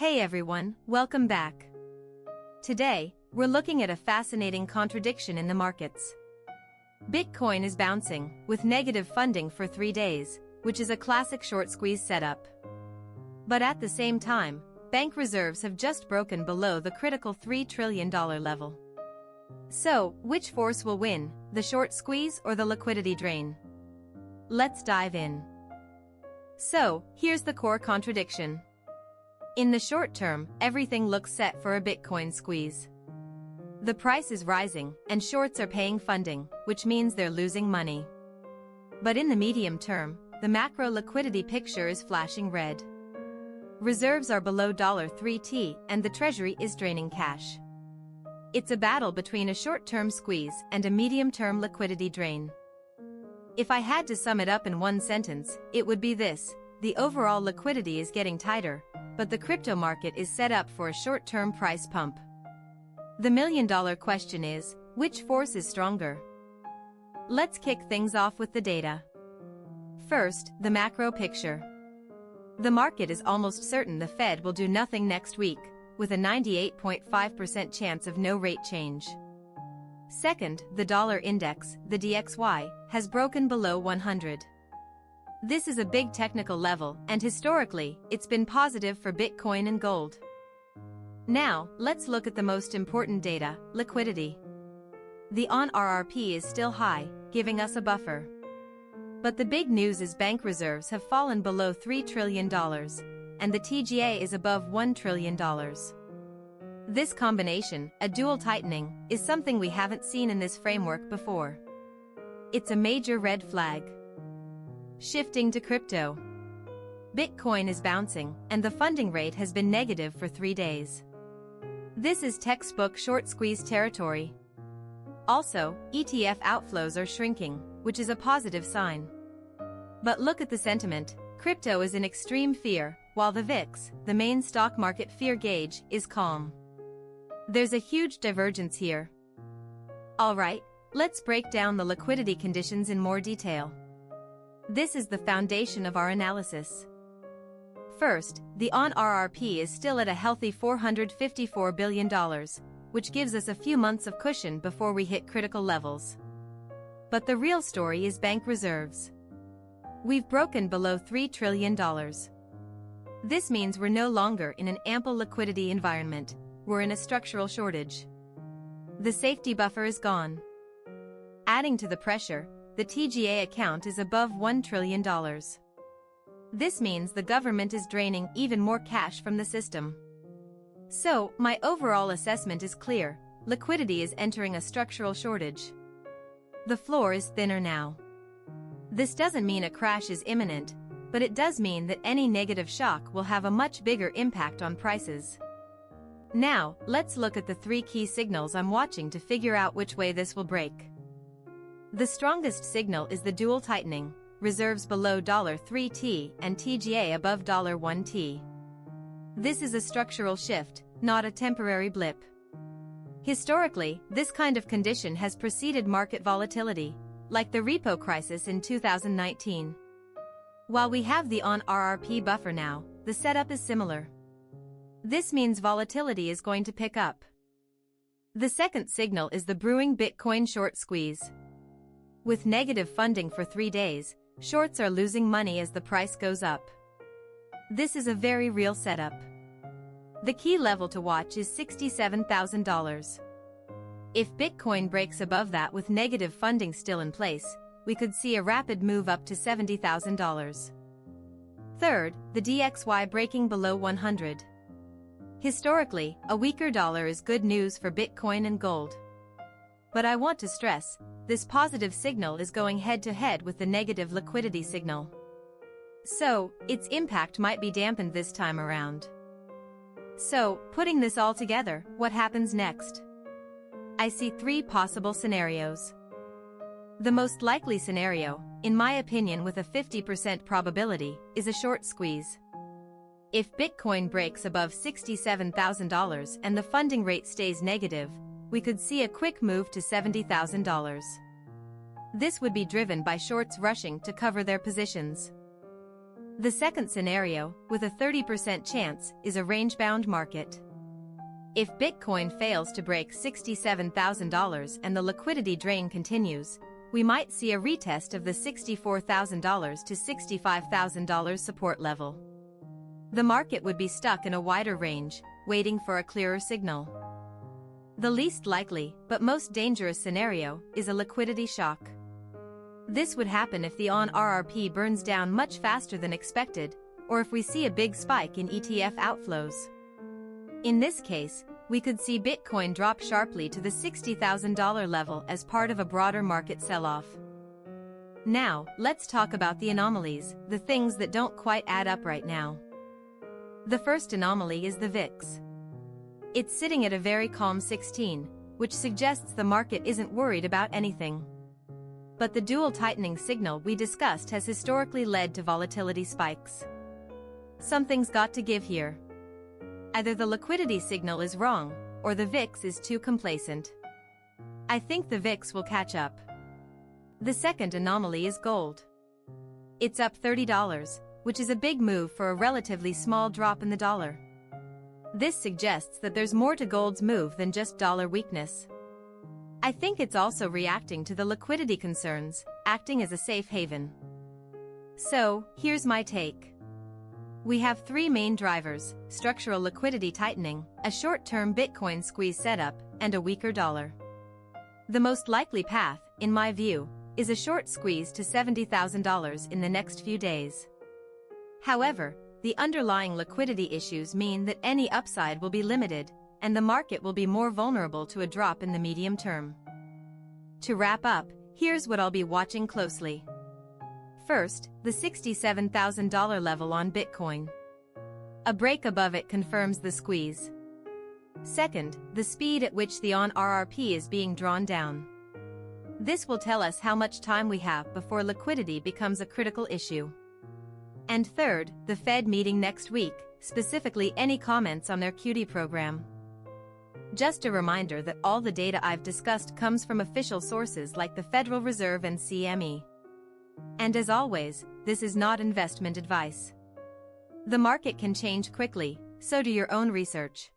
Hey everyone, welcome back. Today, we're looking at a fascinating contradiction in the markets. Bitcoin is bouncing, with negative funding for 3 days, which is a classic short squeeze setup. But at the same time, bank reserves have just broken below the critical $3 trillion level. So, which force will win, the short squeeze or the liquidity drain? Let's dive in. So, here's the core contradiction. In the short term, everything looks set for a Bitcoin squeeze. The price is rising, and shorts are paying funding, which means they're losing money. But in the medium term, the macro liquidity picture is flashing red. Reserves are below $3t, and the Treasury is draining cash. It's a battle between a short-term squeeze and a medium-term liquidity drain. If I had to sum it up in one sentence, it would be this: the overall liquidity is getting tighter, but the crypto market is set up for a short-term price pump. The million-dollar question is, which force is stronger? Let's kick things off with the data. First, the macro picture. The market is almost certain the Fed will do nothing next week, with a 98.5% chance of no rate change. Second, the dollar index, the DXY, has broken below 100. This is a big technical level, and historically, it's been positive for Bitcoin and gold. Now, let's look at the most important data, liquidity. The ON RRP is still high, giving us a buffer. But the big news is bank reserves have fallen below $3 trillion, and the TGA is above $1 trillion. This combination, a dual tightening, is something we haven't seen in this framework before. It's a major red flag. Shifting to crypto. Bitcoin is bouncing, and the funding rate has been negative for 3 days. This is textbook short squeeze territory. Also, ETF outflows are shrinking, which is a positive sign. But look at the sentiment. Crypto is in extreme fear, while the VIX, the main stock market fear gauge, is calm. There's a huge divergence here. Alright, let's break down the liquidity conditions in more detail. This is the foundation of our analysis. First, the ON RRP is still at a healthy $454 billion, which gives us a few months of cushion before we hit critical levels. But the real story is bank reserves. We've broken below $3 trillion. This means we're no longer in an ample liquidity environment, we're in a structural shortage. The safety buffer is gone. Adding to the pressure, the TGA account is above $1 trillion. This means the government is draining even more cash from the system. So, my overall assessment is clear: liquidity is entering a structural shortage. The floor is thinner now. This doesn't mean a crash is imminent, but it does mean that any negative shock will have a much bigger impact on prices. Now, let's look at the 3 key signals I'm watching to figure out which way this will break. The strongest signal is the dual tightening, reserves below $3t and TGA above $1t. This is a structural shift, not a temporary blip. Historically, this kind of condition has preceded market volatility, like the repo crisis in 2019. While we have the ON RRP buffer now, the setup is similar. This means volatility is going to pick up. The second signal is the brewing Bitcoin short squeeze. With negative funding for 3 days, shorts are losing money as the price goes up. This is a very real setup. The key level to watch is $67,000. If Bitcoin breaks above that with negative funding still in place, we could see a rapid move up to $70,000. Third, the DXY breaking below 100. Historically, a weaker dollar is good news for Bitcoin and gold. But I want to stress, this positive signal is going head-to-head with the negative liquidity signal. So, its impact might be dampened this time around. So, putting this all together, what happens next? I see 3 possible scenarios. The most likely scenario, in my opinion with a 50% probability, is a short squeeze. If Bitcoin breaks above $67,000 and the funding rate stays negative, we could see a quick move to $70,000. This would be driven by shorts rushing to cover their positions. The second scenario, with a 30% chance, is a range-bound market. If Bitcoin fails to break $67,000 and the liquidity drain continues, we might see a retest of the $64,000 to $65,000 support level. The market would be stuck in a wider range, waiting for a clearer signal. The least likely, but most dangerous scenario, is a liquidity shock. This would happen if the ON RRP burns down much faster than expected, or if we see a big spike in ETF outflows. In this case, we could see Bitcoin drop sharply to the $60,000 level as part of a broader market sell-off. Now, let's talk about the anomalies, the things that don't quite add up right now. The first anomaly is the VIX. It's sitting at a very calm 16, which suggests the market isn't worried about anything. But the dual tightening signal we discussed has historically led to volatility spikes. Something's got to give here. Either the liquidity signal is wrong, or the VIX is too complacent. I think the VIX will catch up. The second anomaly is gold. It's up $30, which is a big move for a relatively small drop in the dollar. This suggests that there's more to gold's move than just dollar weakness. I think it's also reacting to the liquidity concerns, acting as a safe haven. So, here's my take. We have three main drivers: structural liquidity tightening, a short-term Bitcoin squeeze setup, and a weaker dollar. The most likely path, in my view, is a short squeeze to $70,000 in the next few days. However, the underlying liquidity issues mean that any upside will be limited, and the market will be more vulnerable to a drop in the medium term. To wrap up, here's what I'll be watching closely. First, the $67,000 level on Bitcoin. A break above it confirms the squeeze. Second, the speed at which the ON RRP is being drawn down. This will tell us how much time we have before liquidity becomes a critical issue. And third, the Fed meeting next week, specifically any comments on their QT program. Just a reminder that all the data I've discussed comes from official sources like the Federal Reserve and CME. And as always, this is not investment advice. The market can change quickly, so do your own research.